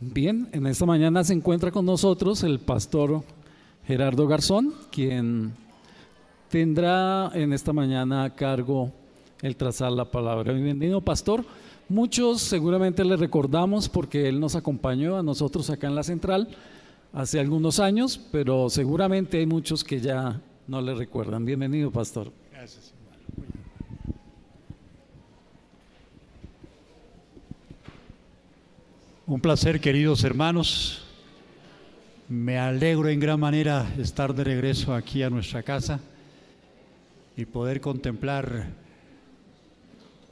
Bien, en esta mañana se encuentra con nosotros el pastor Gerardo Garzón, quien tendrá en esta mañana a cargo el trazar la palabra. Bienvenido, pastor. Muchos seguramente le recordamos porque él nos acompañó a nosotros acá en la central hace algunos años, pero seguramente hay muchos que ya no le recuerdan. Bienvenido, pastor. Gracias, hermano. Un placer, queridos hermanos. Me alegro en gran manera estar de regreso aquí a nuestra casa y poder contemplar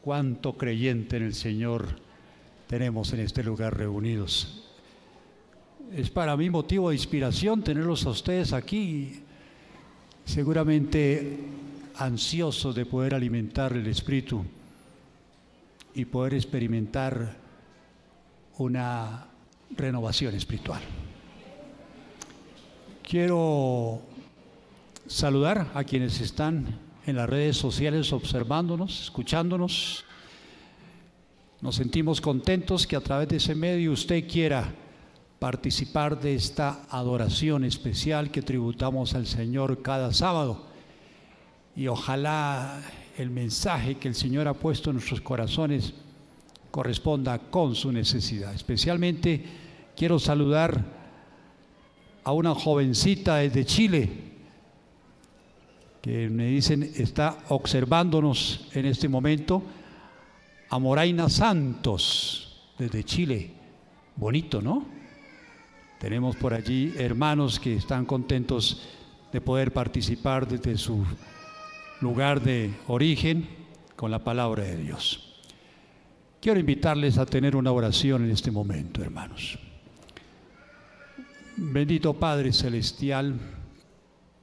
cuánto creyente en el Señor tenemos en este lugar reunidos. Es para mí motivo de inspiración tenerlos a ustedes aquí, seguramente ansiosos de poder alimentar el Espíritu y poder experimentar una renovación espiritual. Quiero saludar a quienes están en las redes sociales observándonos, escuchándonos. Nos sentimos contentos que a través de ese medio usted quiera participar de esta adoración especial que tributamos al Señor cada sábado. Y ojalá el mensaje que el Señor ha puesto en nuestros corazones corresponda con su necesidad. Especialmente quiero saludar a una jovencita desde Chile que me dicen está observándonos en este momento, a Moraina Santos desde Chile. Bonito, ¿no? Tenemos por allí hermanos que están contentos de poder participar desde su lugar de origen con la palabra de Dios. Quiero invitarles a tener una oración en este momento, hermanos. Bendito Padre Celestial,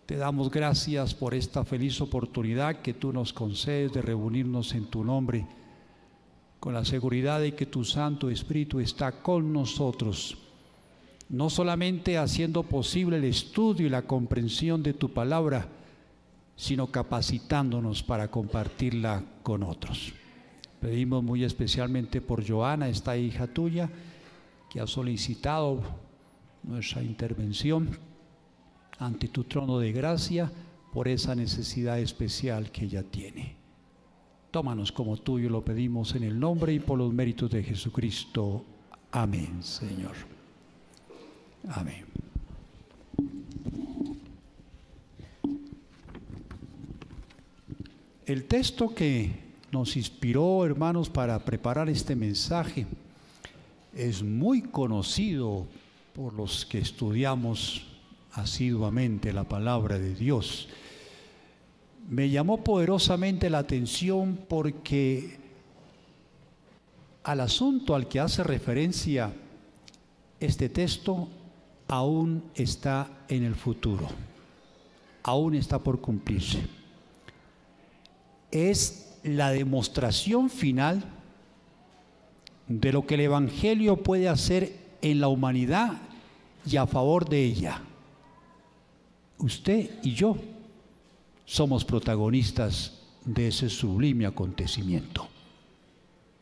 te damos gracias por esta feliz oportunidad que tú nos concedes de reunirnos en tu nombre, con la seguridad de que tu Santo Espíritu está con nosotros, no solamente haciendo posible el estudio y la comprensión de tu palabra, sino capacitándonos para compartirla con otros. Pedimos muy especialmente por Joana, esta hija tuya, que ha solicitado nuestra intervención ante tu trono de gracia por esa necesidad especial que ella tiene. Tómanos como tuyo, lo pedimos en el nombre y por los méritos de Jesucristo. Amén, Señor. Amén. El texto que nos inspiró, hermanos, para preparar este mensaje es muy conocido por los que estudiamos asiduamente la palabra de Dios. Me llamó poderosamente la atención porque al asunto al que hace referencia este texto aún está en el futuro, aún está por cumplirse. Es la demostración final de lo que el Evangelio puede hacer en la humanidad y a favor de ella. Usted y yo somos protagonistas de ese sublime acontecimiento.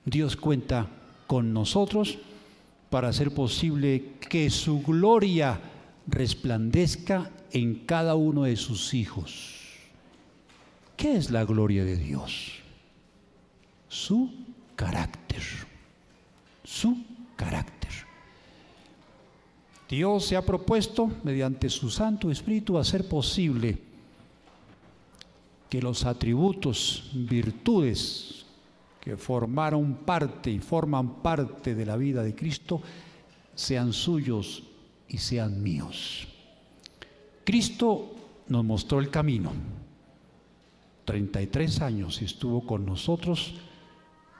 Dios cuenta con nosotros para hacer posible que su gloria resplandezca en cada uno de sus hijos. ¿Qué es la gloria de Dios? Su carácter. Su carácter. Dios se ha propuesto, mediante su Santo Espíritu, hacer posible que los atributos, virtudes que formaron parte y forman parte de la vida de Cristo sean suyos y sean míos. Cristo nos mostró el camino. 33 años estuvo con nosotros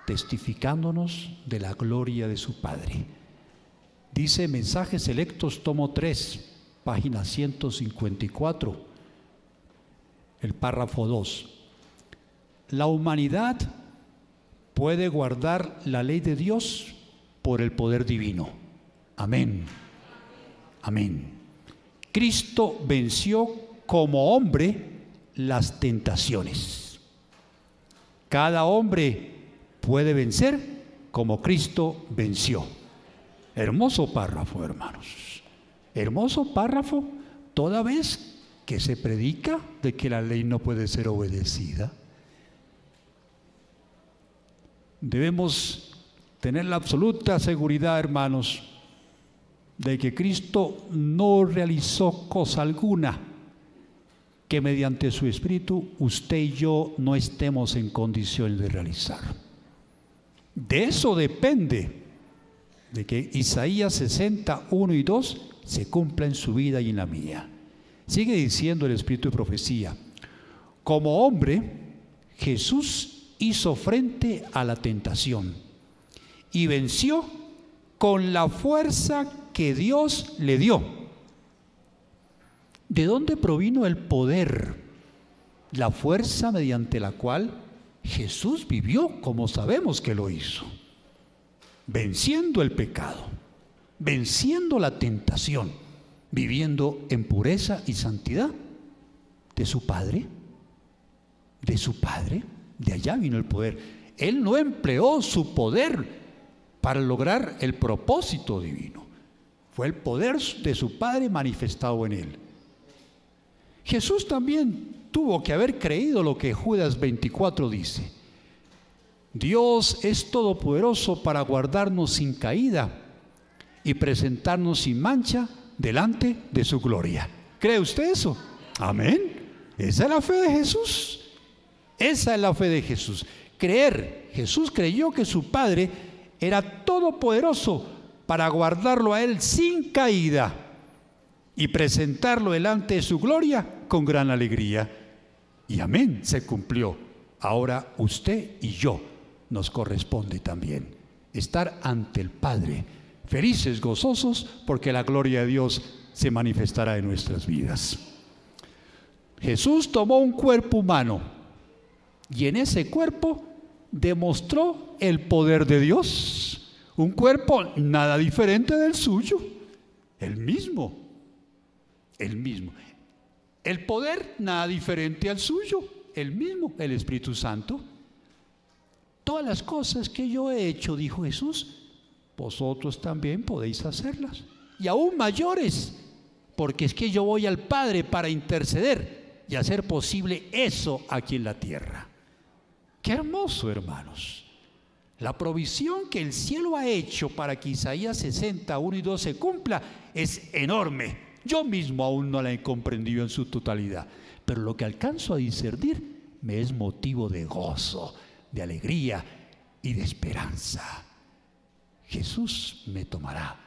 testificándonos de la gloria de su Padre. Dice Mensajes Selectos, tomo 3, página 154, el párrafo 2. La humanidad puede guardar la ley de Dios por el poder divino. Amén. Amén. Cristo venció como hombre las tentaciones. Cada hombre puede vencer como Cristo venció. Hermoso párrafo, hermanos. Hermoso párrafo, toda vez que se predica de que la ley no puede ser obedecida. Debemos tener la absoluta seguridad, hermanos, de que Cristo no realizó cosa alguna que mediante su Espíritu usted y yo no estemos en condiciones de realizar. De eso depende de que Isaías 60, 1 y 2 se cumpla en su vida y en la mía. Sigue diciendo el Espíritu de profecía: como hombre, Jesús hizo frente a la tentación y venció con la fuerza que Dios le dio. ¿De dónde provino el poder? La fuerza mediante la cual Jesús vivió, como sabemos que lo hizo, venciendo el pecado, venciendo la tentación, viviendo en pureza y santidad. ¿De su Padre? ¿De su Padre? De allá vino el poder. Él no empleó su poder para lograr el propósito divino. Fue el poder de su Padre manifestado en él. Jesús también tuvo que haber creído lo que Judas 24 dice: Dios es todopoderoso para guardarnos sin caída y presentarnos sin mancha delante de su gloria. ¿Cree usted eso? Amén. Esa es la fe de Jesús. Esa es la fe de Jesús. Creer. Jesús creyó que su Padre era todopoderoso para guardarlo a él sin caída y presentarlo delante de su gloria con gran alegría. Y amén, se cumplió. Ahora usted y yo nos corresponde también estar ante el Padre, felices, gozosos, porque la gloria de Dios se manifestará en nuestras vidas. Jesús tomó un cuerpo humano y en ese cuerpo demostró el poder de Dios. Un cuerpo nada diferente del suyo, el mismo. El poder nada diferente al suyo, el mismo, el Espíritu Santo. Todas las cosas que yo he hecho, dijo Jesús, vosotros también podéis hacerlas, y aún mayores, porque es que yo voy al Padre para interceder y hacer posible eso aquí en la tierra. Qué hermoso, hermanos. La provisión que el cielo ha hecho para que Isaías 60, 1 y 2 se cumpla es enorme. Yo mismo aún no la he comprendido en su totalidad, pero lo que alcanzo a discernir me es motivo de gozo, de alegría y de esperanza. Jesús me tomará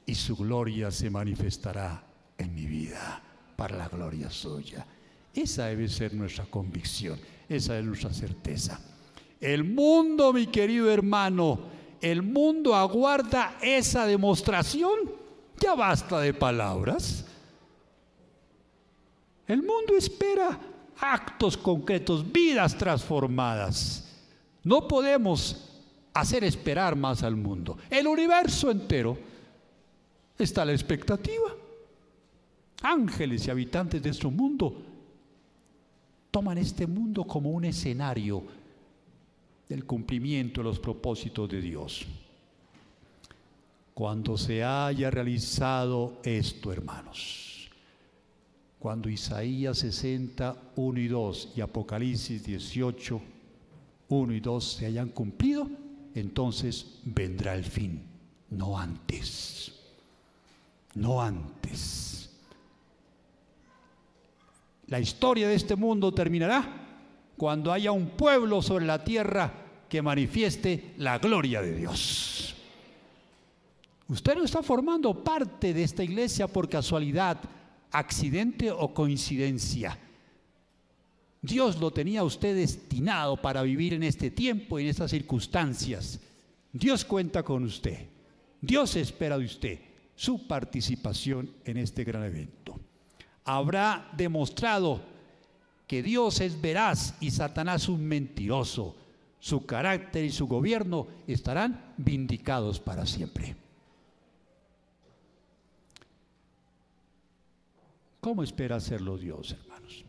y su gloria se manifestará en mi vida para la gloria suya. Esa debe ser nuestra convicción, esa es nuestra certeza. El mundo, mi querido hermano, el mundo aguarda esa demostración. Ya basta de palabras. El mundo espera actos concretos, vidas transformadas. No podemos hacer esperar más al mundo. El universo entero está a la expectativa. Ángeles y habitantes de nuestro mundo toman este mundo como un escenario del cumplimiento de los propósitos de Dios. Cuando se haya realizado esto, hermanos, cuando Isaías 60, 1 y 2 y Apocalipsis 18, 1 y 2 se hayan cumplido, entonces vendrá el fin, no antes, no antes. La historia de este mundo terminará cuando haya un pueblo sobre la tierra que manifieste la gloria de Dios. Usted no está formando parte de esta iglesia por casualidad, accidente o coincidencia. Dios lo tenía a usted destinado para vivir en este tiempo y en estas circunstancias. Dios cuenta con usted. Dios espera de usted su participación en este gran evento. Habrá demostrado que Dios es veraz y Satanás un mentiroso. Su carácter y su gobierno estarán vindicados para siempre. ¿Cómo espera hacerlo Dios, hermanos?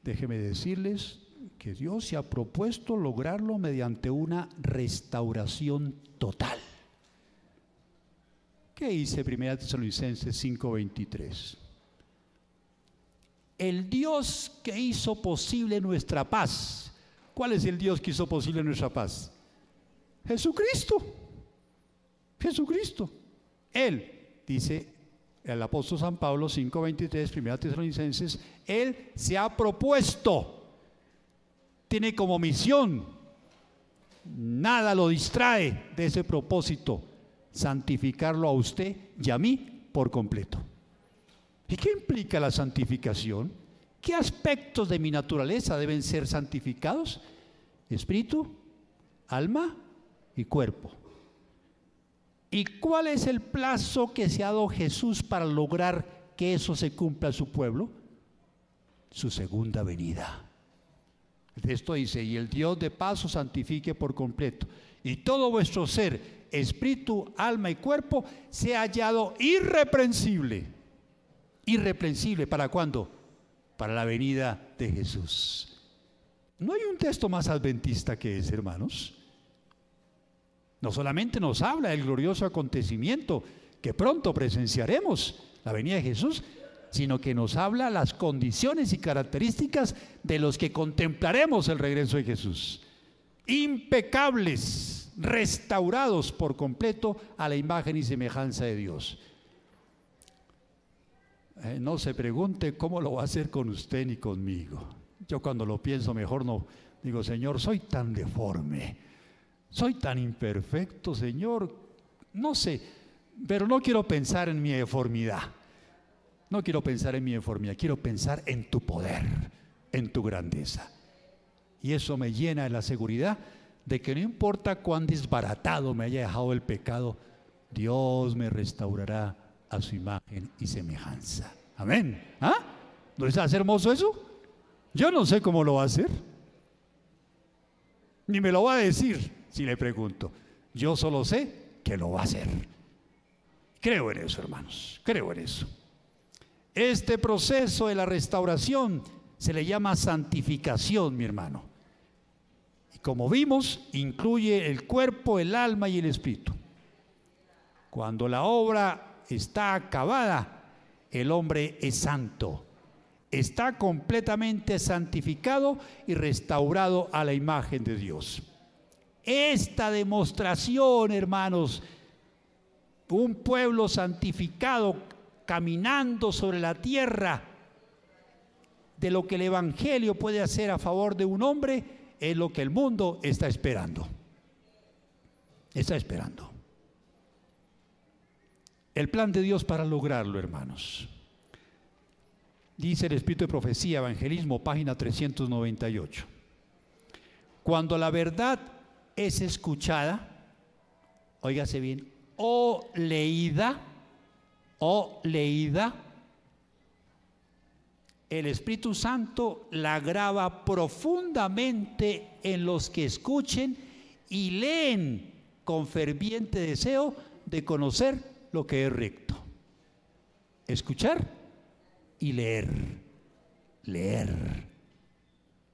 Déjenme decirles que Dios se ha propuesto lograrlo mediante una restauración total. ¿Qué dice 1 Tesalonicenses 5:23? El Dios que hizo posible nuestra paz. ¿Cuál es el Dios que hizo posible nuestra paz? Jesucristo. Jesucristo. Él, dice el apóstol San Pablo 5:23, 1 Tesalonicenses, Él se ha propuesto, tiene como misión, nada lo distrae de ese propósito, santificarlo a usted y a mí por completo. ¿Y qué implica la santificación? ¿Qué aspectos de mi naturaleza deben ser santificados? Espíritu, alma y cuerpo. ¿Y cuál es el plazo que se ha dado Jesús para lograr que eso se cumpla en su pueblo? Su segunda venida. El texto dice: y el Dios de paz os santifique por completo, y todo vuestro ser, espíritu, alma y cuerpo, sea hallado irreprensible. Irreprensible, ¿para cuándo? Para la venida de Jesús. No hay un texto más adventista que ese, hermanos. No solamente nos habla del glorioso acontecimiento que pronto presenciaremos, la venida de Jesús, sino que nos habla las condiciones y características de los que contemplaremos el regreso de Jesús. Impecables, restaurados por completo a la imagen y semejanza de Dios. No se pregunte cómo lo va a hacer con usted ni conmigo. Yo cuando lo pienso mejor no digo: Señor, soy tan deforme, soy tan imperfecto, Señor, no sé, pero no quiero pensar en mi deformidad. No quiero pensar en mi deformidad, quiero pensar en tu poder, en tu grandeza. Y eso me llena de la seguridad de que no importa cuán desbaratado me haya dejado el pecado, Dios me restaurará a su imagen y semejanza. Amén. ¿Ah? ¿No es hermoso eso? Yo no sé cómo lo va a hacer, ni me lo va a decir si le pregunto. Yo solo sé que lo va a hacer. Creo en eso, hermanos, creo en eso. Este proceso de la restauración se le llama santificación, mi hermano. Y como vimos, incluye el cuerpo, el alma y el espíritu. Cuando la obra está acabada, el hombre es santo, está completamente santificado y restaurado a la imagen de Dios. Esta demostración, hermanos, un pueblo santificado caminando sobre la tierra, de lo que el Evangelio puede hacer a favor de un hombre, es lo que el mundo está esperando. Está esperando. El plan de Dios para lograrlo, hermanos. Dice el Espíritu de Profecía, Evangelismo, página 398. Cuando la verdad es escuchada, óigase bien, o leída, el Espíritu Santo la graba profundamente en los que escuchen y leen con ferviente deseo de conocer lo que es recto. Escuchar y leer,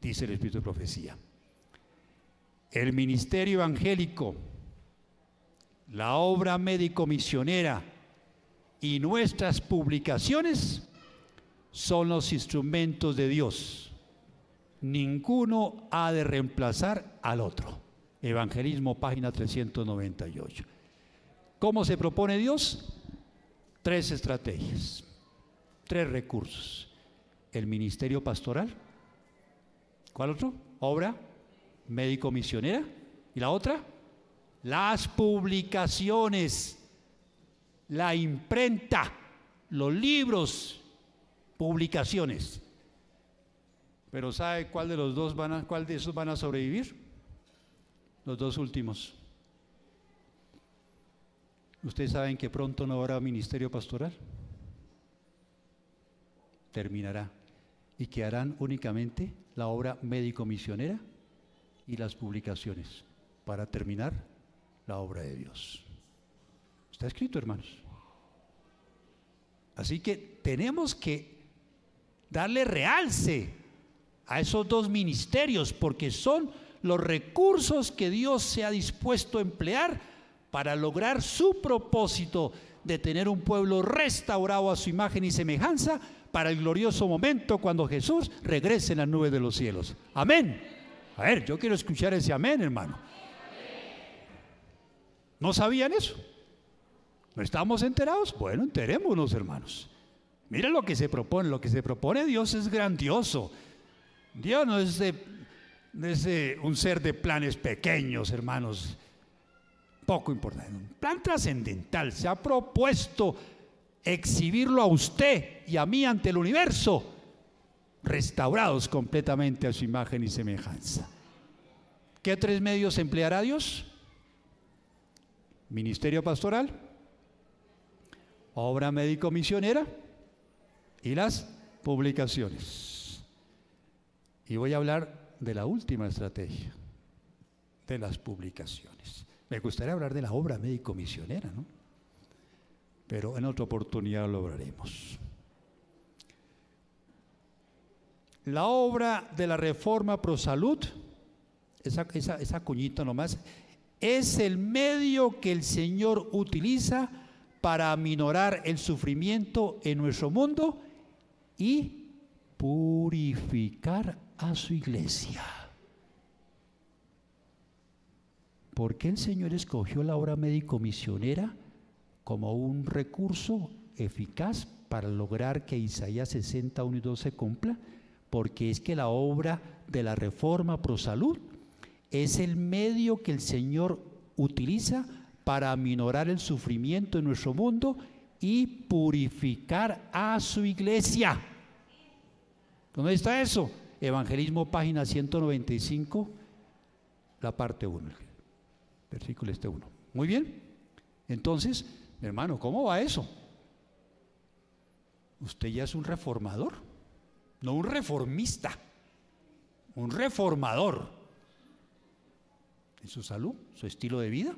dice el Espíritu de Profecía. El ministerio evangélico, la obra médico-misionera y nuestras publicaciones son los instrumentos de Dios. Ninguno ha de reemplazar al otro. Evangelismo, página 398. ¿Cómo se propone Dios? 3 estrategias, 3 recursos. El ministerio pastoral. ¿Cuál otro? Obra médico-misionera. ¿Y la otra? Las publicaciones, la imprenta, los libros, publicaciones. Pero ¿sabe cuál de esos van a sobrevivir? Los 2 últimos. ¿Ustedes saben que pronto no habrá ministerio pastoral? Terminará y quedarán únicamente la obra médico-misionera y las publicaciones para terminar la obra de Dios. Está escrito, hermanos. Así que tenemos que darle realce a esos 2 ministerios, porque son los recursos que Dios se ha dispuesto a emplear para lograr su propósito de tener un pueblo restaurado a su imagen y semejanza para el glorioso momento cuando Jesús regrese en las nubes de los cielos. Amén. A ver, yo quiero escuchar ese amén, hermano. ¿No sabían eso? ¿No estamos enterados? Bueno, enterémonos, hermanos. Miren lo que se propone. Lo que se propone Dios es grandioso. Dios no es un ser de planes pequeños, hermanos. Poco importante. Un plan trascendental. Se ha propuesto exhibirlo a usted y a mí ante el universo, restaurados completamente a su imagen y semejanza. ¿Qué tres medios empleará Dios? Ministerio pastoral, obra médico-misionera y las publicaciones. Y voy a hablar de la última estrategia, de las publicaciones. Me gustaría hablar de la obra médico-misionera, ¿no? Pero en otra oportunidad lo hablaremos. La obra de la Reforma Pro Salud, esa cuñita nomás, es el medio que el Señor utiliza para aminorar el sufrimiento en nuestro mundo y purificar a su iglesia. ¿Por qué el Señor escogió la obra médico-misionera como un recurso eficaz para lograr que Isaías 60, 1 y 2 se cumpla? Porque es que la obra de la Reforma Pro Salud es el medio que el Señor utiliza para aminorar el sufrimiento en nuestro mundo y purificar a su iglesia. ¿Dónde está eso? Evangelismo, página 195, la parte 1, versículo 1. Muy bien. Entonces, hermano, ¿cómo va eso? Usted ya es un reformador, no un reformista, un reformador en su salud, su estilo de vida,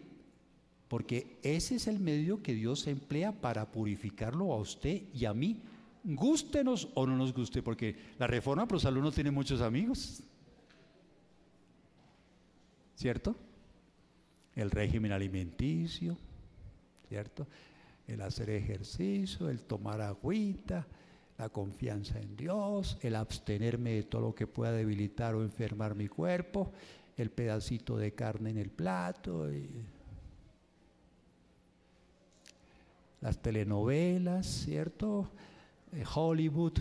porque ese es el medio que Dios emplea para purificarlo a usted y a mí, gústenos o no nos guste, porque la Reforma Pro Salud no tiene muchos amigos, ¿cierto? El régimen alimenticio, ¿cierto? El hacer ejercicio, el tomar agüita, la confianza en Dios, el abstenerme de todo lo que pueda debilitar o enfermar mi cuerpo, el pedacito de carne en el plato, las telenovelas, ¿cierto? Hollywood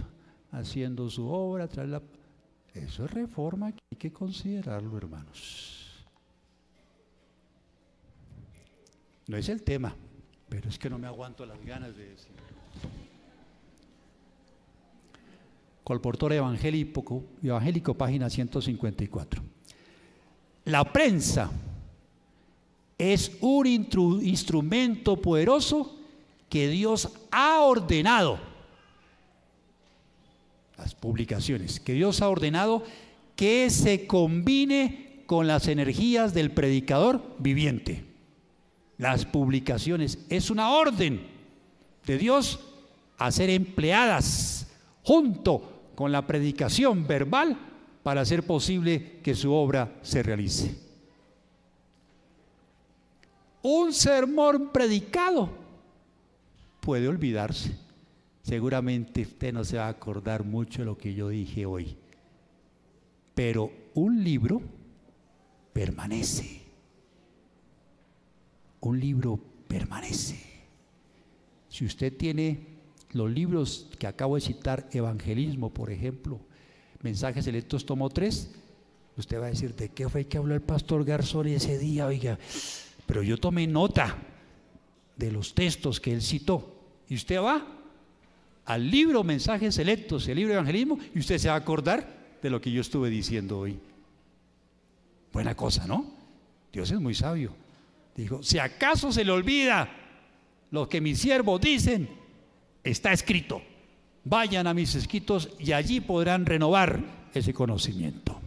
haciendo su obra, eso es reforma, que hay que considerarlo, hermanos. No es el tema, pero es que no me aguanto las ganas de decir. Colportor evangélico, página 154. La prensa es un instrumento poderoso que Dios ha ordenado. Las publicaciones, que Dios ha ordenado que se combine con las energías del predicador viviente. Las publicaciones es una orden de Dios a ser empleadas junto con la predicación verbal para hacer posible que su obra se realice. Un sermón predicado puede olvidarse. Seguramente usted no se va a acordar mucho de lo que yo dije hoy, pero un libro permanece. Un libro permanece. Si usted tiene los libros que acabo de citar, Evangelismo, por ejemplo, Mensajes Selectos, tomo 3, usted va a decir, ¿de qué fue que habló el pastor Garzón ese día? Oiga, pero yo tomé nota de los textos que él citó. Y usted va al libro Mensajes Selectos, el libro Evangelismo, y usted se va a acordar de lo que yo estuve diciendo hoy. Buena cosa, ¿no? Dios es muy sabio. Dijo, si acaso se le olvida lo que mis siervos dicen, está escrito. Vayan a mis escritos y allí podrán renovar ese conocimiento.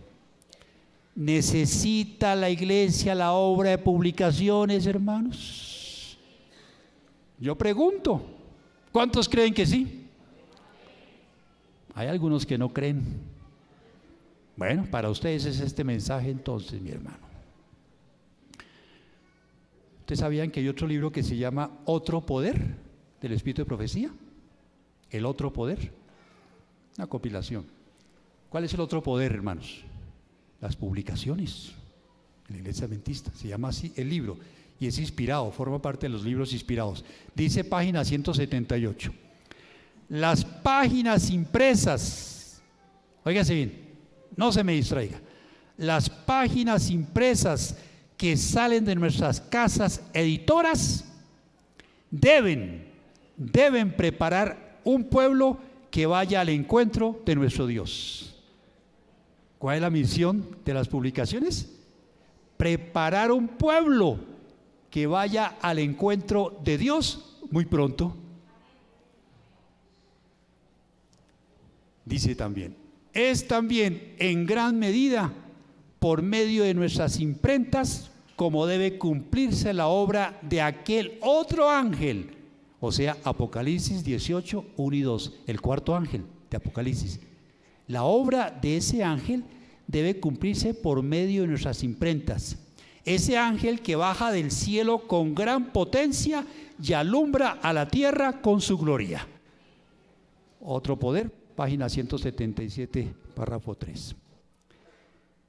¿Necesita la iglesia la obra de publicaciones, hermanos? Yo pregunto, ¿cuántos creen que sí? Hay algunos que no creen. Bueno, para ustedes es este mensaje entonces, mi hermano. ¿Ustedes sabían que hay otro libro que se llama Otro Poder del Espíritu de Profecía? El Otro Poder, una compilación. ¿Cuál es el otro poder, hermanos? Las publicaciones de la Iglesia Adventista, se llama así el libro, y es inspirado, forma parte de los libros inspirados. Dice página 178. Las páginas impresas, óigase bien, no se me distraiga, las páginas impresas que salen de nuestras casas editoras deben preparar un pueblo que vaya al encuentro de nuestro Dios. ¿Cuál es la misión de las publicaciones? Preparar un pueblo que vaya al encuentro de Dios muy pronto. Dice también, es también en gran medida por medio de nuestras imprentas como debe cumplirse la obra de aquel otro ángel, o sea, Apocalipsis 18, 1 y 2, el cuarto ángel de Apocalipsis. La obra de ese ángel debe cumplirse por medio de nuestras imprentas. Ese ángel que baja del cielo con gran potencia y alumbra a la tierra con su gloria. Otro Poder, página 177, párrafo 3.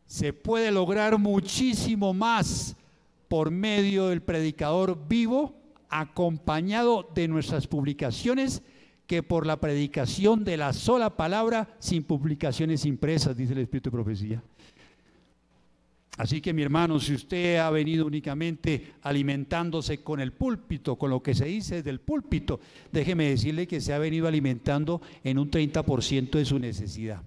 Se puede lograr muchísimo más por medio del predicador vivo, acompañado de nuestras publicaciones, que por la predicación de la sola palabra sin publicaciones impresas, dice el Espíritu de Profecía. Así que, mi hermano, si usted ha venido únicamente alimentándose con el púlpito, con lo que se dice del púlpito, déjeme decirle que se ha venido alimentando en un 30% de su necesidad.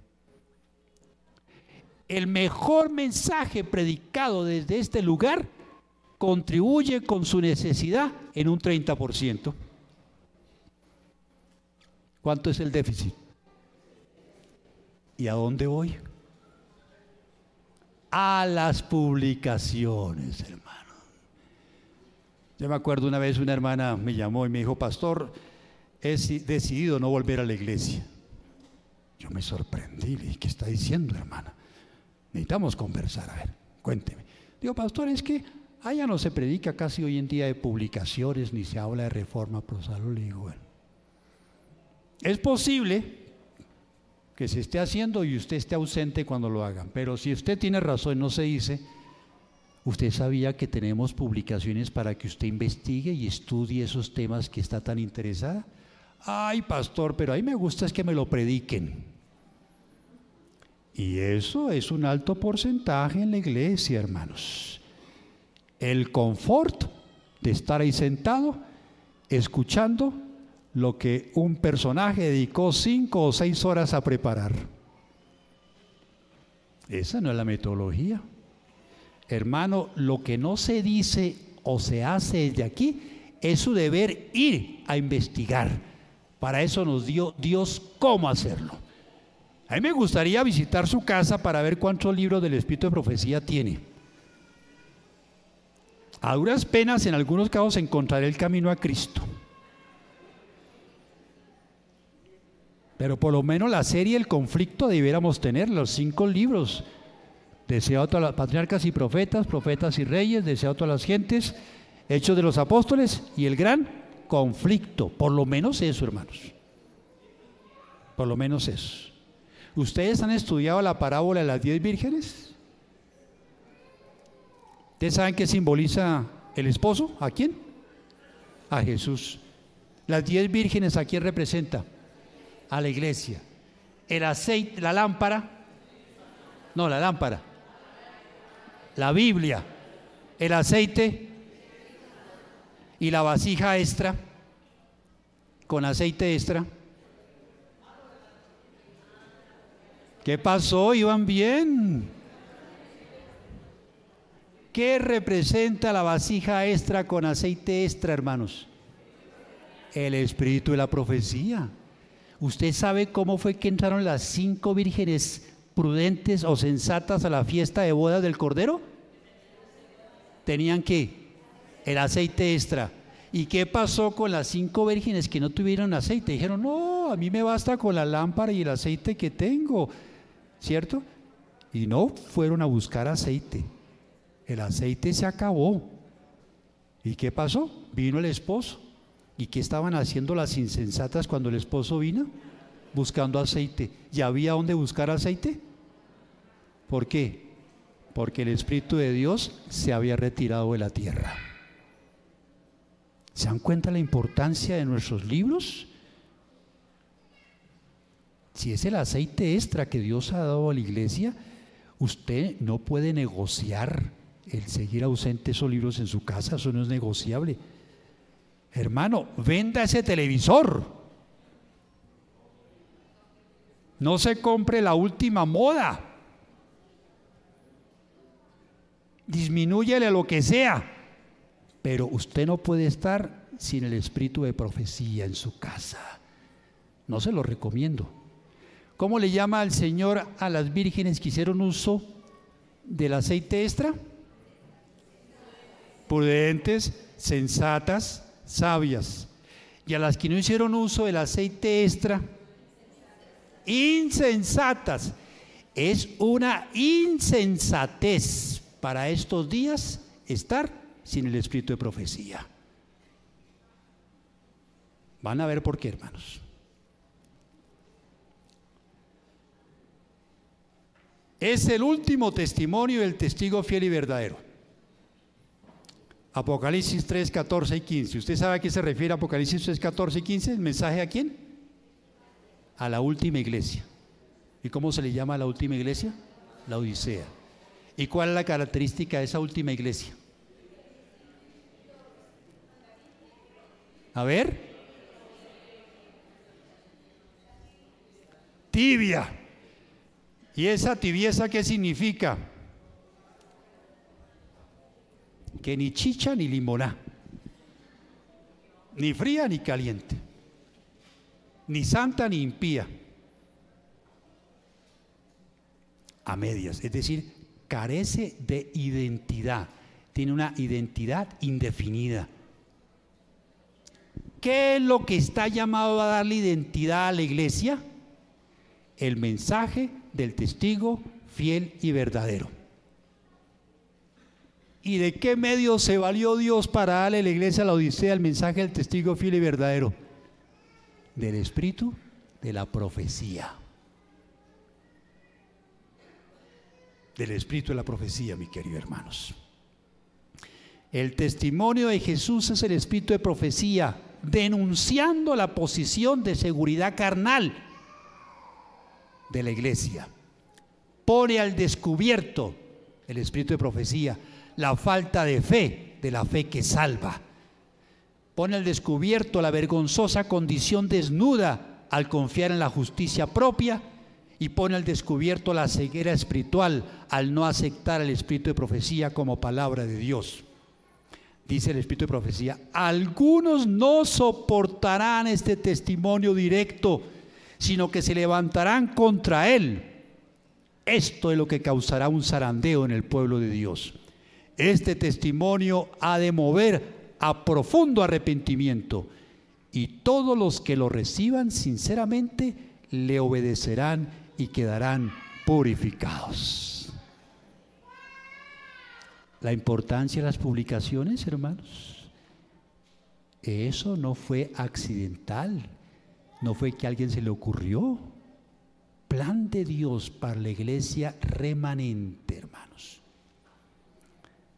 El mejor mensaje predicado desde este lugar contribuye con su necesidad en un 30%. ¿Cuánto es el déficit? ¿Y a dónde voy? A las publicaciones, hermano. Yo me acuerdo una vez una hermana me llamó y me dijo, pastor, he decidido no volver a la iglesia. Yo me sorprendí, le dije, ¿qué está diciendo, hermana? Necesitamos conversar, a ver, cuénteme. Digo, pastor, es que allá no se predica casi hoy en día de publicaciones, ni se habla de reforma procesal. Le digo, bueno, es posible que se esté haciendo y usted esté ausente cuando lo hagan, pero si usted tiene razón, no se dice. Usted sabía que tenemos publicaciones para que usted investigue y estudie esos temas que está tan interesada. Ay, pastor, pero a mí me gusta es que me lo prediquen. Y eso es un alto porcentaje en la iglesia, hermanos. El confort de estar ahí sentado, escuchando lo que un personaje dedicó 5 o 6 horas a preparar. Esa no es la metodología. Hermano, lo que no se dice o se hace desde aquí es su deber ir a investigar. Para eso nos dio Dios cómo hacerlo. A mí me gustaría visitar su casa para ver cuántos libros del Espíritu de Profecía tiene. A duras penas, en algunos casos, encontraré el camino a Cristo. Pero por lo menos la serie El Conflicto debiéramos tener, los 5 libros. Deseado a todas las patriarcas y profetas, profetas y reyes, deseado a todas las gentes, Hechos de los Apóstoles y el gran conflicto. Por lo menos eso, hermanos. Por lo menos eso. ¿Ustedes han estudiado la parábola de las 10 vírgenes? ¿Ustedes saben qué simboliza el esposo? ¿A quién? A Jesús. Las 10 vírgenes, ¿a quién representa? A la iglesia. El aceite, la lámpara. No, la lámpara. La Biblia. El aceite. Y la vasija extra. Con aceite extra. ¿Qué pasó? ¿Iban bien? ¿Qué representa la vasija extra con aceite extra, hermanos? El espíritu de la profecía. ¿Usted sabe cómo fue que entraron las 5 vírgenes prudentes o sensatas a la fiesta de bodas del Cordero? Tenían que el aceite extra. ¿Y qué pasó con las 5 vírgenes que no tuvieron aceite? Dijeron, no, a mí me basta con la lámpara y el aceite que tengo, ¿cierto? Y no fueron a buscar aceite. El aceite se acabó. ¿Y qué pasó? Vino el esposo. ¿Y qué estaban haciendo las insensatas cuando el esposo vino? Buscando aceite. ¿Ya había dónde buscar aceite? ¿Por qué? Porque el Espíritu de Dios se había retirado de la tierra. ¿Se dan cuenta la importancia de nuestros libros? Si es el aceite extra que Dios ha dado a la iglesia, usted no puede negociar el seguir ausente esos libros en su casa. Eso no es negociable. Hermano, venda ese televisor. No se compre la última moda. Disminúyele a lo que sea. Pero usted no puede estar sin el espíritu de profecía en su casa. No se lo recomiendo. ¿Cómo le llama el Señor a las vírgenes que hicieron uso del aceite extra? Prudentes, sensatas, sabias. Y a las que no hicieron uso del aceite extra, insensatas. Es una insensatez para estos días estar sin el espíritu de profecía. Van a ver por qué, hermanos. Es el último testimonio del testigo fiel y verdadero. Apocalipsis 3, 14 y 15. ¿Usted sabe a qué se refiere Apocalipsis 3, 14 y 15? ¿El mensaje a quién? A la última iglesia. ¿Y cómo se le llama a la última iglesia? La Odisea. ¿Y cuál es la característica de esa última iglesia? A ver. Tibia. ¿Y esa tibieza qué significa? Que ni chicha ni limoná, ni fría ni caliente, ni santa ni impía, a medias, es decir, carece de identidad, tiene una identidad indefinida. ¿Qué es lo que está llamado a darle identidad a la iglesia? El mensaje del testigo fiel y verdadero. ¿Y de qué medio se valió Dios para darle a la iglesia a la Odisea el mensaje del testigo fiel y verdadero? Del espíritu de la profecía. Del espíritu de la profecía, mis queridos hermanos. El testimonio de Jesús es el espíritu de profecía, denunciando la posición de seguridad carnal de la iglesia. Pone al descubierto el espíritu de profecía la falta de fe, de la fe que salva. Pone al descubierto la vergonzosa condición desnuda al confiar en la justicia propia, y pone al descubierto la ceguera espiritual al no aceptar el espíritu de profecía como palabra de Dios. Dice el espíritu de profecía: algunos no soportarán este testimonio directo, sino que se levantarán contra él. Esto es lo que causará un zarandeo en el pueblo de Dios. Este testimonio ha de mover a profundo arrepentimiento, y todos los que lo reciban sinceramente le obedecerán y quedarán purificados. La importancia de las publicaciones, hermanos, eso no fue accidental, no fue que a alguien se le ocurrió. Plan de Dios para la iglesia remanente, hermanos.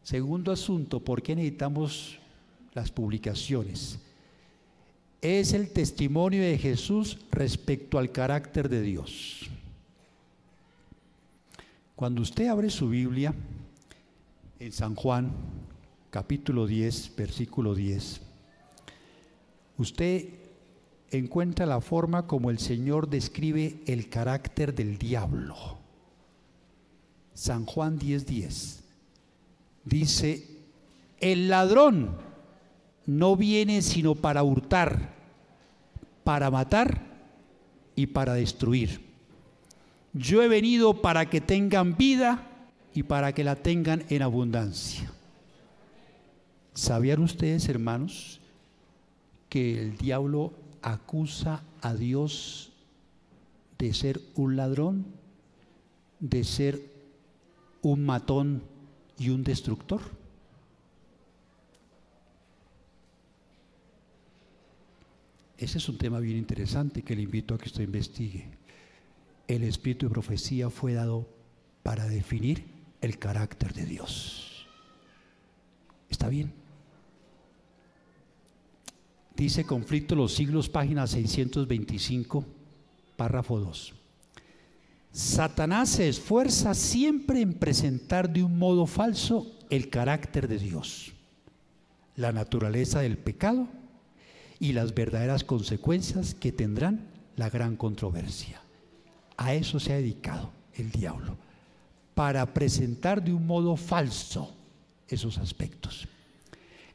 Segundo asunto, ¿por qué necesitamos las publicaciones? Es el testimonio de Jesús respecto al carácter de Dios. Cuando usted abre su Biblia en San Juan, capítulo 10, versículo 10, usted encuentra la forma como el Señor describe el carácter del diablo. San Juan 10:10 dice: el ladrón no viene sino para hurtar, para matar y para destruir. Yo he venido para que tengan vida y para que la tengan en abundancia. ¿Sabían ustedes, hermanos, que el diablo acusa a Dios de ser un ladrón, de ser un matón y un destructor? Ese es un tema bien interesante que le invito a que usted investigue. El espíritu de profecía fue dado para definir el carácter de Dios. ¿Está bien? Dice Conflicto de los Siglos, página 625, párrafo 2. Satanás se esfuerza siempre en presentar de un modo falso el carácter de Dios, la naturaleza del pecado y las verdaderas consecuencias que tendrán la gran controversia. A eso se ha dedicado el diablo, para presentar de un modo falso esos aspectos.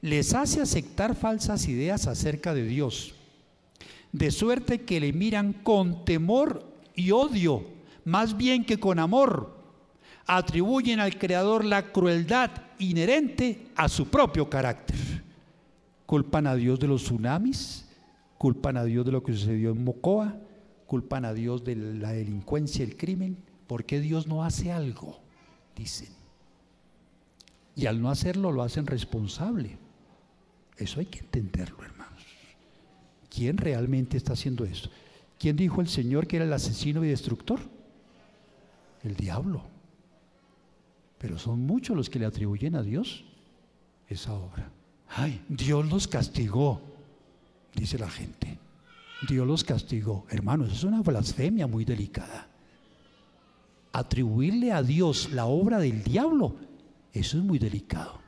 Les hace aceptar falsas ideas acerca de Dios, de suerte que le miran con temor y odio, más bien que con amor. Atribuyen al Creador la crueldad inherente a su propio carácter. Culpan a Dios de los tsunamis, culpan a Dios de lo que sucedió en Mocoa, culpan a Dios de la delincuencia y el crimen. ¿Por qué Dios no hace algo? Dicen. Y al no hacerlo lo hacen responsable. Eso hay que entenderlo, hermanos. ¿Quién realmente está haciendo eso? ¿Quién dijo el Señor que era el asesino y destructor? El diablo. Pero son muchos los que le atribuyen a Dios esa obra. Ay, Dios los castigó, dice la gente. Dios los castigó. Hermanos, es una blasfemia muy delicada. Atribuirle a Dios la obra del diablo, eso es muy delicado.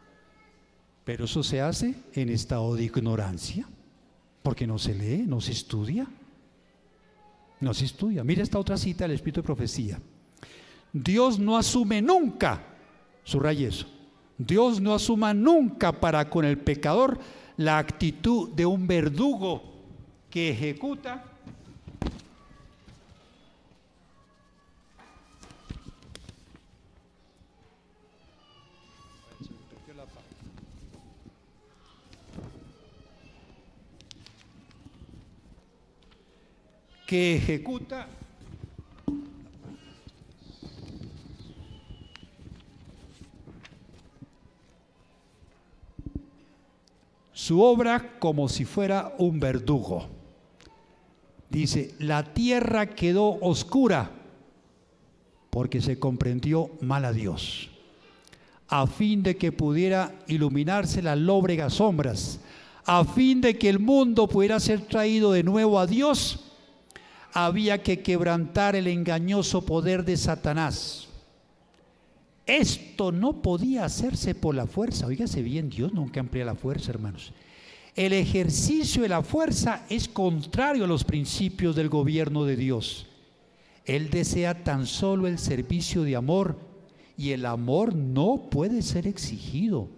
Pero eso se hace en estado de ignorancia, porque no se lee, no se estudia. No se estudia. Mira esta otra cita del Espíritu de Profecía. Dios no asume nunca, subraye eso, Dios no asuma nunca para con el pecador la actitud de un verdugo que ejecuta su obra como si fuera un verdugo. Dice, la tierra quedó oscura porque se comprendió mal a Dios, a fin de que pudiera iluminarse las lóbregas sombras, a fin de que el mundo pudiera ser traído de nuevo a Dios. Había que quebrantar el engañoso poder de Satanás. Esto no podía hacerse por la fuerza. Óigase bien, Dios nunca emplea la fuerza, hermanos. El ejercicio de la fuerza es contrario a los principios del gobierno de Dios. Él desea tan solo el servicio de amor, y el amor no puede ser exigido,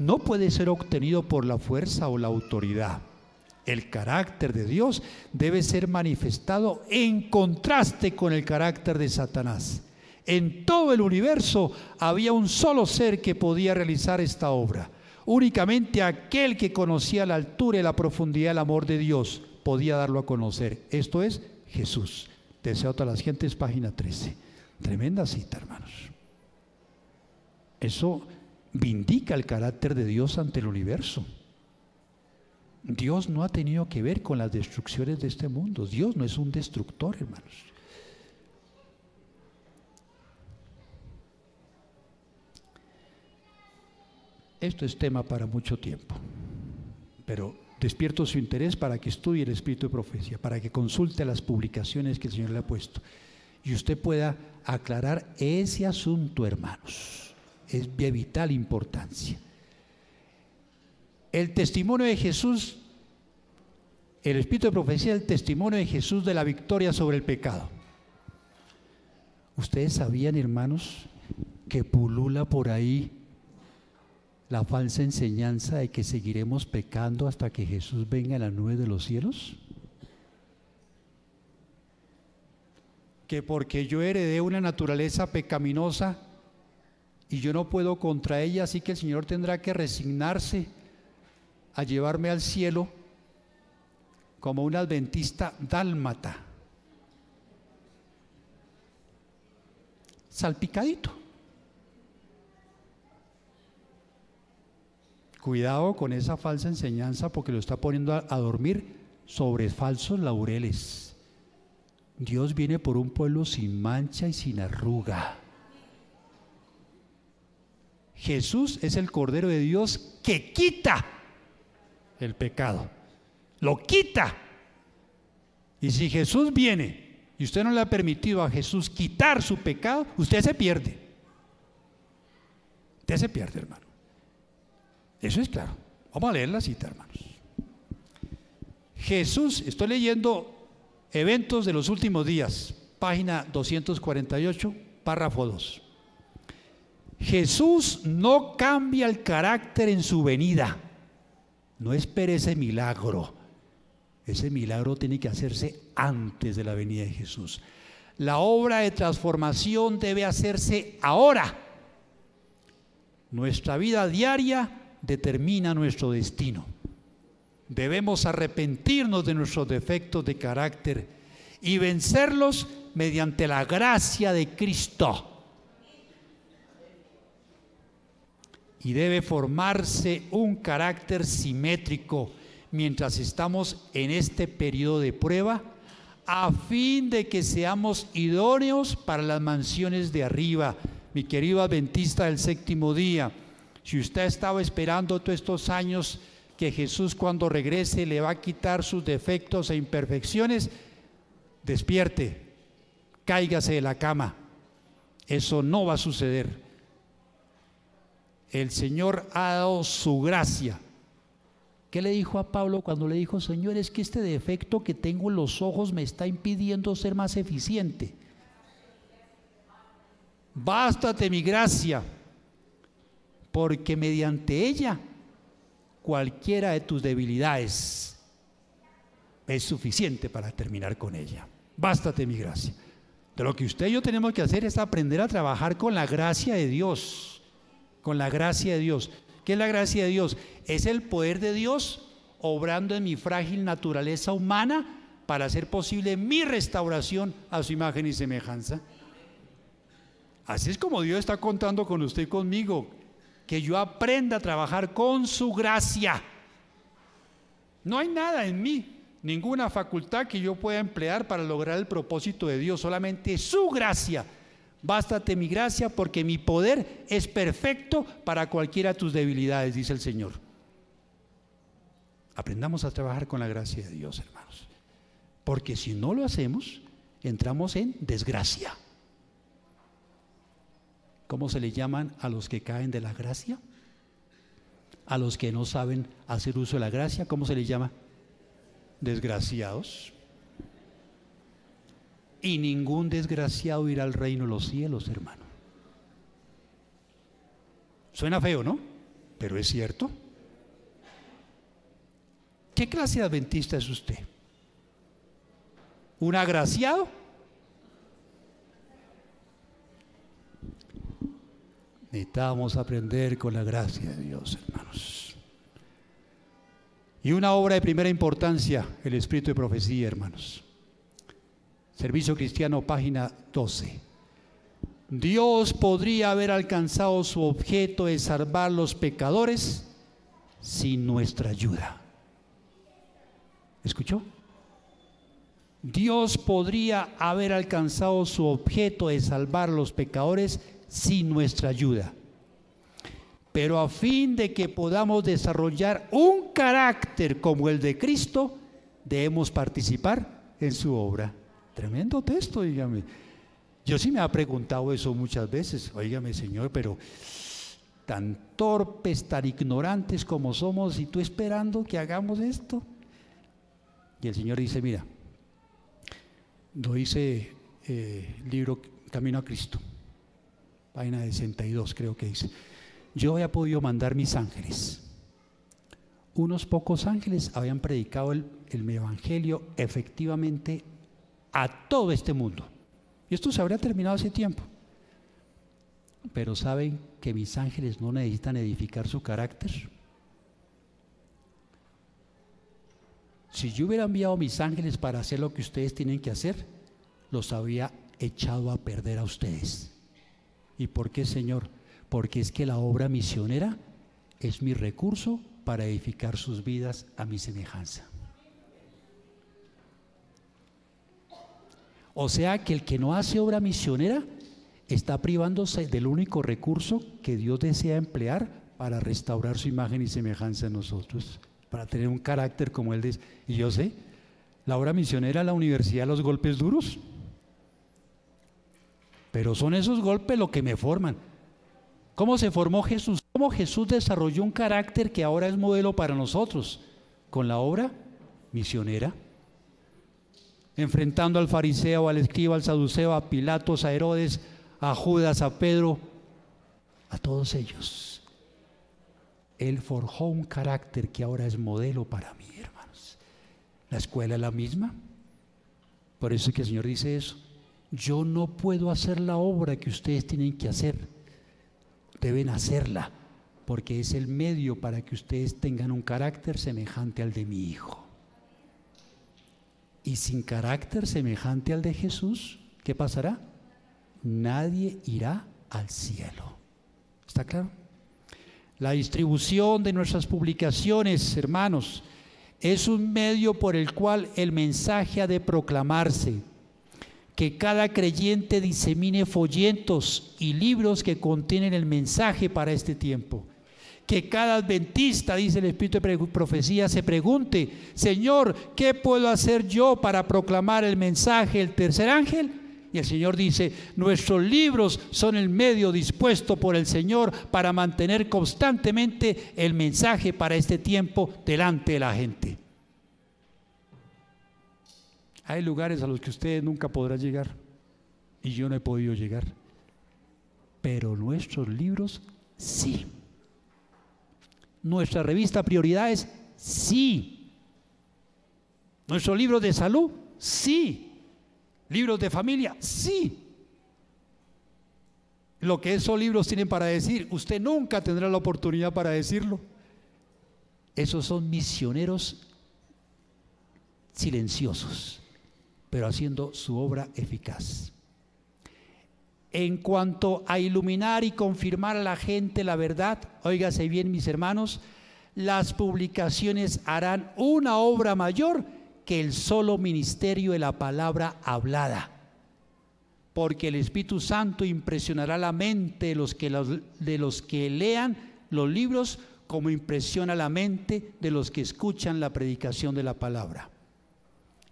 no puede ser obtenido por la fuerza o la autoridad. El carácter de Dios debe ser manifestado en contraste con el carácter de Satanás. En todo el universo había un solo ser que podía realizar esta obra. Únicamente aquel que conocía la altura y la profundidad del amor de Dios podía darlo a conocer. Esto es Jesús. Deseo a todas las gentes, página 13. Tremenda cita, hermanos. Eso vindica el carácter de Dios ante el universo. Dios no ha tenido que ver con las destrucciones de este mundo. Dios no es un destructor, hermanos. Esto es tema para mucho tiempo, pero despierto su interés para que estudie el Espíritu de Profecía, para que consulte las publicaciones que el Señor le ha puesto y usted pueda aclarar ese asunto, hermanos. Es de vital importancia. El testimonio de Jesús, el Espíritu de Profecía, el testimonio de Jesús de la victoria sobre el pecado. ¿Ustedes sabían, hermanos, que pulula por ahí la falsa enseñanza de que seguiremos pecando hasta que Jesús venga en la nube de los cielos? Que porque yo heredé una naturaleza pecaminosa y yo no puedo contra ella, así que el Señor tendrá que resignarse a llevarme al cielo como un adventista dálmata, salpicadito. Cuidado con esa falsa enseñanza, porque lo está poniendo a dormir sobre falsos laureles. Dios viene por un pueblo sin mancha y sin arruga. Jesús es el Cordero de Dios que quita el pecado. Lo quita. Y si Jesús viene y usted no le ha permitido a Jesús quitar su pecado, usted se pierde. Usted se pierde, hermano. Eso es claro. Vamos a leer la cita, hermanos. Jesús, estoy leyendo Eventos de los Últimos Días, página 248, párrafo 2. Jesús no cambia el carácter en su venida. No espere ese milagro. Ese milagro tiene que hacerse antes de la venida de Jesús. La obra de transformación debe hacerse ahora. Nuestra vida diaria determina nuestro destino. Debemos arrepentirnos de nuestros defectos de carácter y vencerlos mediante la gracia de Cristo. Y debe formarse un carácter simétrico mientras estamos en este periodo de prueba, a fin de que seamos idóneos para las mansiones de arriba. Mi querido adventista del séptimo día, si usted estaba esperando todos estos años que Jesús cuando regrese le va a quitar sus defectos e imperfecciones, despierte, cáigase de la cama. Eso no va a suceder. El Señor ha dado su gracia. ¿Qué le dijo a Pablo cuando le dijo: Señor, es que este defecto que tengo en los ojos me está impidiendo ser más eficiente? Bástate mi gracia, porque mediante ella cualquiera de tus debilidades es suficiente para terminar con ella. Bástate mi gracia. De lo que usted y yo tenemos que hacer es aprender a trabajar con la gracia de Dios. Con la gracia de Dios. ¿Qué es la gracia de Dios? Es el poder de Dios obrando en mi frágil naturaleza humana para hacer posible mi restauración a su imagen y semejanza. Así es como Dios está contando con usted y conmigo, que yo aprenda a trabajar con su gracia. No hay nada en mí, ninguna facultad que yo pueda emplear para lograr el propósito de Dios, solamente su gracia. Bástate mi gracia, porque mi poder es perfecto para cualquiera de tus debilidades, dice el Señor. Aprendamos a trabajar con la gracia de Dios, hermanos, porque si no lo hacemos, entramos en desgracia. ¿Cómo se le llaman a los que caen de la gracia? A los que no saben hacer uso de la gracia, ¿cómo se les llama? Desgraciados. Y ningún desgraciado irá al reino de los cielos, hermano. Suena feo, ¿no? Pero es cierto. ¿Qué clase de adventista es usted? ¿Un agraciado? Necesitamos aprender con la gracia de Dios, hermanos. Y una obra de primera importancia, el Espíritu de Profecía, hermanos. Servicio Cristiano, página 12. Dios podría haber alcanzado su objeto de salvar los pecadores sin nuestra ayuda. ¿Escuchó? Dios podría haber alcanzado su objeto de salvar a los pecadores sin nuestra ayuda. Pero a fin de que podamos desarrollar un carácter como el de Cristo, debemos participar en su obra. Tremendo texto, dígame. Yo sí me he preguntado eso muchas veces. Óigame, Señor, pero tan torpes, tan ignorantes como somos, y tú esperando que hagamos esto. Y el Señor dice: mira, lo dice libro Camino a Cristo, página 62 creo que dice: yo había podido mandar mis ángeles. Unos pocos ángeles habían predicado el evangelio efectivamente a todo este mundo. Y esto se habría terminado hace tiempo. Pero ¿saben que mis ángeles no necesitan edificar su carácter? Si yo hubiera enviado mis ángeles para hacer lo que ustedes tienen que hacer, los habría echado a perder a ustedes. ¿Y por qué, Señor? Porque es que la obra misionera es mi recurso para edificar sus vidas a mi semejanza. O sea que el que no hace obra misionera está privándose del único recurso que Dios desea emplear para restaurar su imagen y semejanza en nosotros, para tener un carácter como Él dice. Y yo sé, la obra misionera es la universidad de los golpes duros, pero son esos golpes lo que me forman. ¿Cómo se formó Jesús? ¿Cómo Jesús desarrolló un carácter que ahora es modelo para nosotros? Con la obra misionera. Enfrentando al fariseo, al escriba, al saduceo, a Pilatos, a Herodes, a Judas, a Pedro, a todos ellos. Él forjó un carácter que ahora es modelo para mí, hermanos. La escuela es la misma. Por eso es que el Señor dice eso. Yo no puedo hacer la obra que ustedes tienen que hacer. Deben hacerla, porque es el medio para que ustedes tengan un carácter semejante al de mi Hijo. Y sin carácter semejante al de Jesús, ¿qué pasará? Nadie irá al cielo. ¿Está claro? La distribución de nuestras publicaciones, hermanos, es un medio por el cual el mensaje ha de proclamarse. Que cada creyente disemine folletos y libros que contienen el mensaje para este tiempo. Que cada adventista, dice el Espíritu de Profecía, se pregunte: Señor, ¿qué puedo hacer yo para proclamar el mensaje del tercer ángel? Y el Señor dice: nuestros libros son el medio dispuesto por el Señor para mantener constantemente el mensaje para este tiempo delante de la gente. Hay lugares a los que ustedes nunca podrán llegar y yo no he podido llegar, pero nuestros libros sí. Nuestra revista Prioridades sí. Nuestros libros de salud sí. Libros de familia sí. Lo que esos libros tienen para decir, usted nunca tendrá la oportunidad para decirlo. Esos son misioneros silenciosos, pero haciendo su obra eficaz. En cuanto a iluminar y confirmar a la gente la verdad, óigase bien, mis hermanos, las publicaciones harán una obra mayor que el solo ministerio de la palabra hablada, porque el Espíritu Santo impresionará la mente de los que lean los libros, como impresiona la mente de los que escuchan la predicación de la palabra.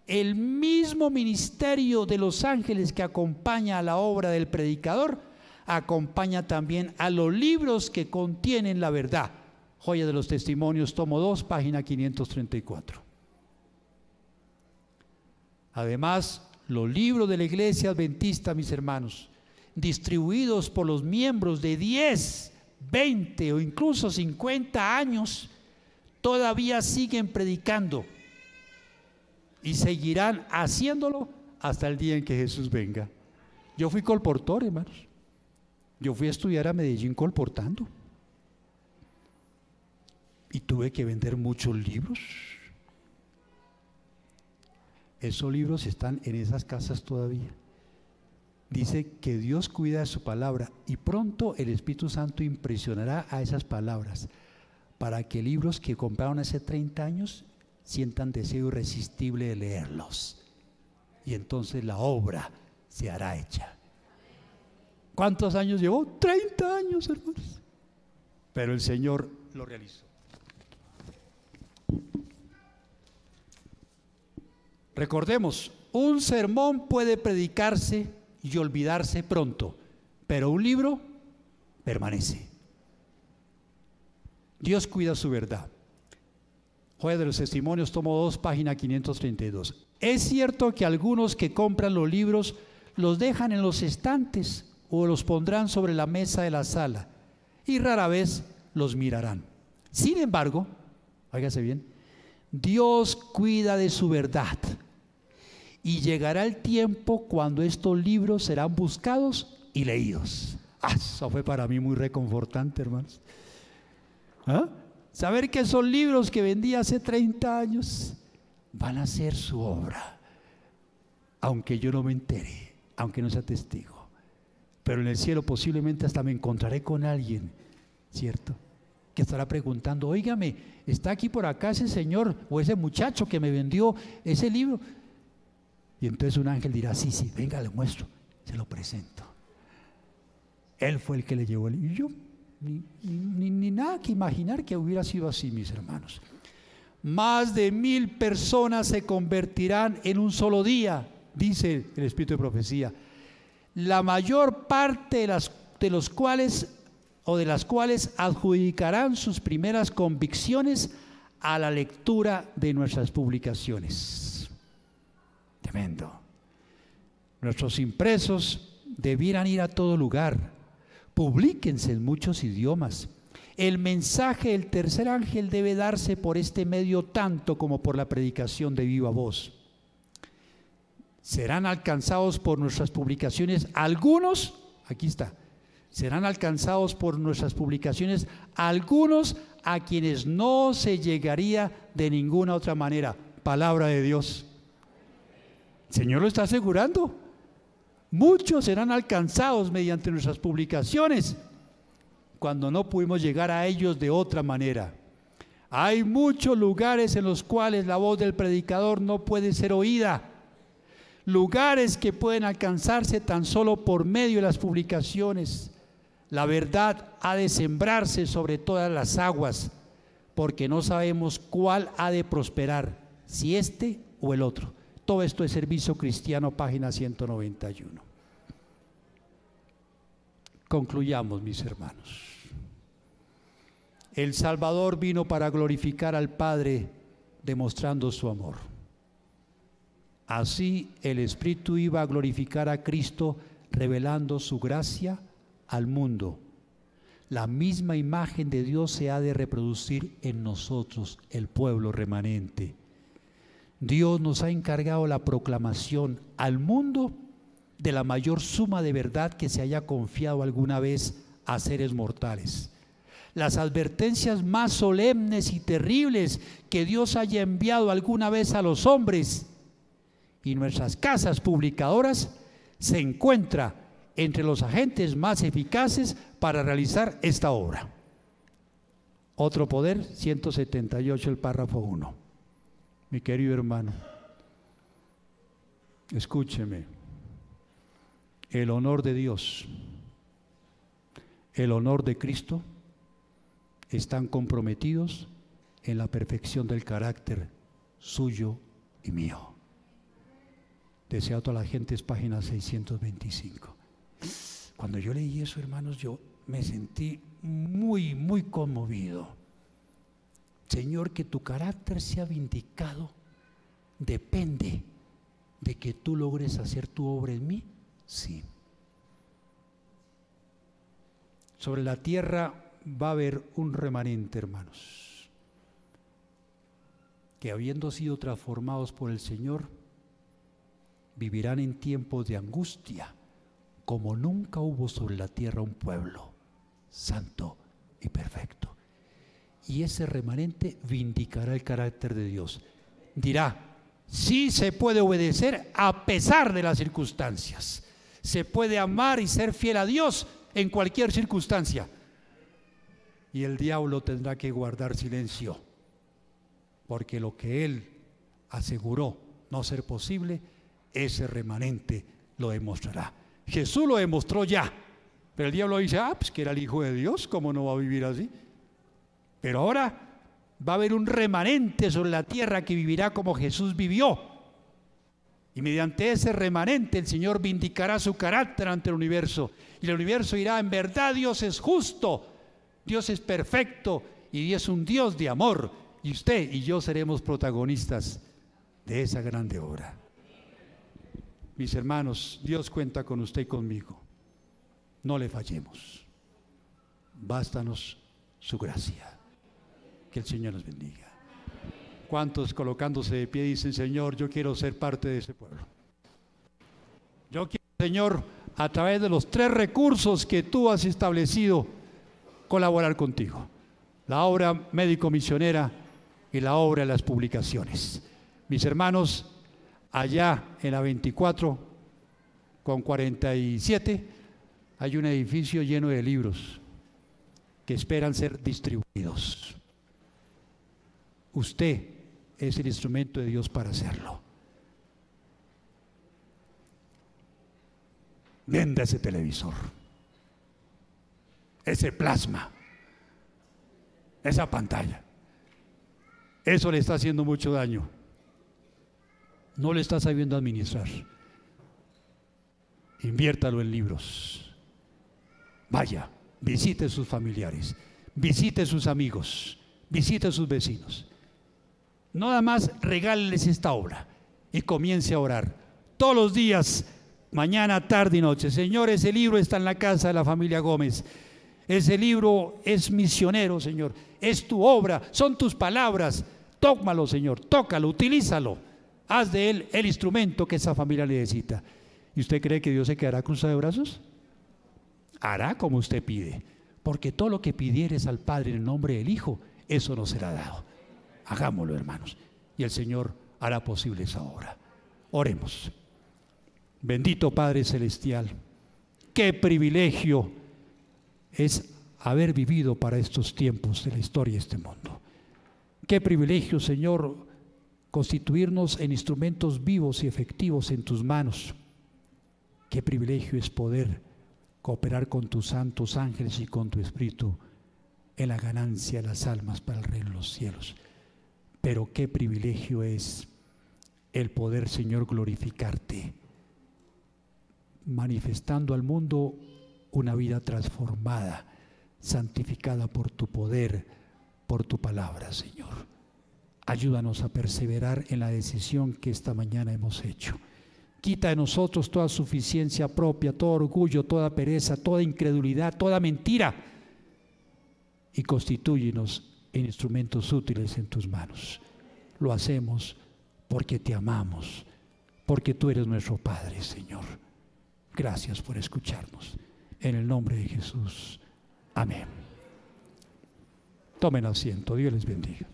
El mismo ministerio de los ángeles que acompaña a la obra del predicador, acompaña también a los libros que contienen la verdad. Joya de los Testimonios, tomo 2, página 534. Además, los libros de la Iglesia Adventista, mis hermanos, distribuidos por los miembros de 10, 20 o incluso 50 años, todavía siguen predicando. Y seguirán haciéndolo hasta el día en que Jesús venga. Yo fui colportor, hermanos. Yo fui a estudiar a Medellín colportando. Y tuve que vender muchos libros. Esos libros están en esas casas todavía. Dice que Dios cuida de su palabra y pronto el Espíritu Santo impresionará a esas palabras para que libros que compraron hace 30 años sientan deseo irresistible de leerlos, y entonces la obra se hará hecha. ¿Cuántos años llevó? 30 años, hermanos, pero el Señor lo realizó. Recordemos, un sermón puede predicarse y olvidarse pronto, pero un libro permanece. Dios cuida su verdad. Joya de los Testimonios, tomo 2, página 532. Es cierto que algunos que compran los libros los dejan en los estantes o los pondrán sobre la mesa de la sala y rara vez los mirarán. Sin embargo, óigase bien, Dios cuida de su verdad y llegará el tiempo cuando estos libros serán buscados y leídos. Eso fue para mí muy reconfortante, hermanos. Saber que esos libros que vendí hace 30 años van a ser su obra, aunque yo no me entere, aunque no sea testigo, pero en el cielo posiblemente hasta me encontraré con alguien, ¿cierto?, que estará preguntando: óigame, ¿está aquí por acá ese señor o ese muchacho que me vendió ese libro? Y entonces un ángel dirá, sí, sí, venga, le muestro, se lo presento. Él fue el que le llevó el... Y yo, ni nada que imaginar que hubiera sido así, mis hermanos. Más de 1000 personas se convertirán en un solo día, dice el Espíritu de Profecía. La mayor parte de las cuales adjudicarán sus primeras convicciones a la lectura de nuestras publicaciones. Tremendo. Nuestros impresos debieran ir a todo lugar. Publíquense en muchos idiomas. El mensaje del tercer ángel debe darse por este medio tanto como por la predicación de viva voz. Serán alcanzados por nuestras publicaciones algunos, aquí está, serán alcanzados por nuestras publicaciones algunos a quienes no se llegaría de ninguna otra manera. Palabra de Dios. El Señor lo está asegurando. Muchos serán alcanzados mediante nuestras publicaciones cuando no pudimos llegar a ellos de otra manera. Hay muchos lugares en los cuales la voz del predicador no puede ser oída. Lugares que pueden alcanzarse tan solo por medio de las publicaciones. La verdad ha de sembrarse sobre todas las aguas, porque no sabemos cuál ha de prosperar, si este o el otro. Todo esto es Servicio Cristiano, página 191. Concluyamos, mis hermanos. El Salvador vino para glorificar al Padre, demostrando su amor. Así el Espíritu iba a glorificar a Cristo, revelando su gracia al mundo. La misma imagen de Dios se ha de reproducir en nosotros, el pueblo remanente. Dios nos ha encargado la proclamación al mundo de la mayor suma de verdad que se haya confiado alguna vez a seres mortales. Las advertencias más solemnes y terribles que Dios haya enviado alguna vez a los hombres, y nuestras casas publicadoras se encuentra entre los agentes más eficaces para realizar esta obra. Otro poder, 178, el párrafo 1. Mi querido hermano, escúcheme. El honor de Dios, el honor de Cristo están comprometidos en la perfección del carácter suyo y mío. Deseo a toda la gente, es página 625. Cuando yo leí eso, hermanos, yo me sentí muy conmovido. Señor, que tu carácter sea vindicado depende de que tú logres hacer tu obra en mí. Sí. Sobre la tierra va a haber un remanente, hermanos, que habiendo sido transformados por el Señor, vivirán en tiempos de angustia, como nunca hubo sobre la tierra un pueblo santo y perfecto. Y ese remanente vindicará el carácter de Dios. Dirá, sí se puede obedecer a pesar de las circunstancias. Se puede amar y ser fiel a Dios en cualquier circunstancia. Y el diablo tendrá que guardar silencio, porque lo que él aseguró no ser posible, ese remanente lo demostrará. Jesús lo demostró ya, pero el diablo dice, pues que era el Hijo de Dios, ¿cómo no va a vivir así? Pero ahora va a haber un remanente sobre la tierra que vivirá como Jesús vivió. Y mediante ese remanente el Señor vindicará su carácter ante el universo. Y el universo dirá, en verdad Dios es justo, Dios es perfecto y Dios es un Dios de amor. Y usted y yo seremos protagonistas de esa grande obra. Mis hermanos, Dios cuenta con usted y conmigo. No le fallemos. Bástanos su gracia. Que el Señor nos bendiga. ¿Cuántos colocándose de pie dicen, Señor, yo quiero ser parte de ese pueblo? Yo quiero, Señor, a través de los 3 recursos que tú has establecido, colaborar contigo: la obra médico-misionera y la obra de las publicaciones. Mis hermanos, allá en la 24 con 47 hay un edificio lleno de libros que esperan ser distribuidos. Usted es el instrumento de Dios para hacerlo. venda ese televisor, ese plasma, esa pantalla. Eso le está haciendo mucho daño. No le está sabiendo administrar. Inviértalo en libros. Vaya, visite sus familiares, visite sus amigos, visite sus vecinos. Nada más regáleles esta obra y comience a orar todos los días, mañana, tarde y noche. Señor, ese libro está en la casa de la familia Gómez. Ese libro es misionero, Señor. Es tu obra, son tus palabras. Tómalo, Señor, tócalo, utilízalo. Haz de él el instrumento que esa familia necesita. ¿Y usted cree que Dios se quedará cruzado de brazos? Hará como usted pide, porque todo lo que pidieres al Padre en el nombre del Hijo, eso nos será dado. Hagámoslo, hermanos, y el Señor hará posible esa obra. Oremos. Bendito Padre Celestial, qué privilegio es haber vivido para estos tiempos de la historia de este mundo. Qué privilegio, Señor, constituirnos en instrumentos vivos y efectivos en tus manos. Qué privilegio es poder cooperar con tus santos ángeles y con tu Espíritu en la ganancia de las almas para el reino de los cielos. Pero qué privilegio es el poder, Señor, glorificarte, manifestando al mundo una vida transformada, santificada por tu poder, por tu palabra, Señor. Ayúdanos a perseverar en la decisión que esta mañana hemos hecho. Quita de nosotros toda suficiencia propia, todo orgullo, toda pereza, toda incredulidad, toda mentira, y constitúyenos en instrumentos útiles en tus manos. Lo hacemos porque te amamos, porque tú eres nuestro Padre, Señor. Gracias por escucharnos. En el nombre de Jesús. Amén. Tomen asiento. Dios les bendiga.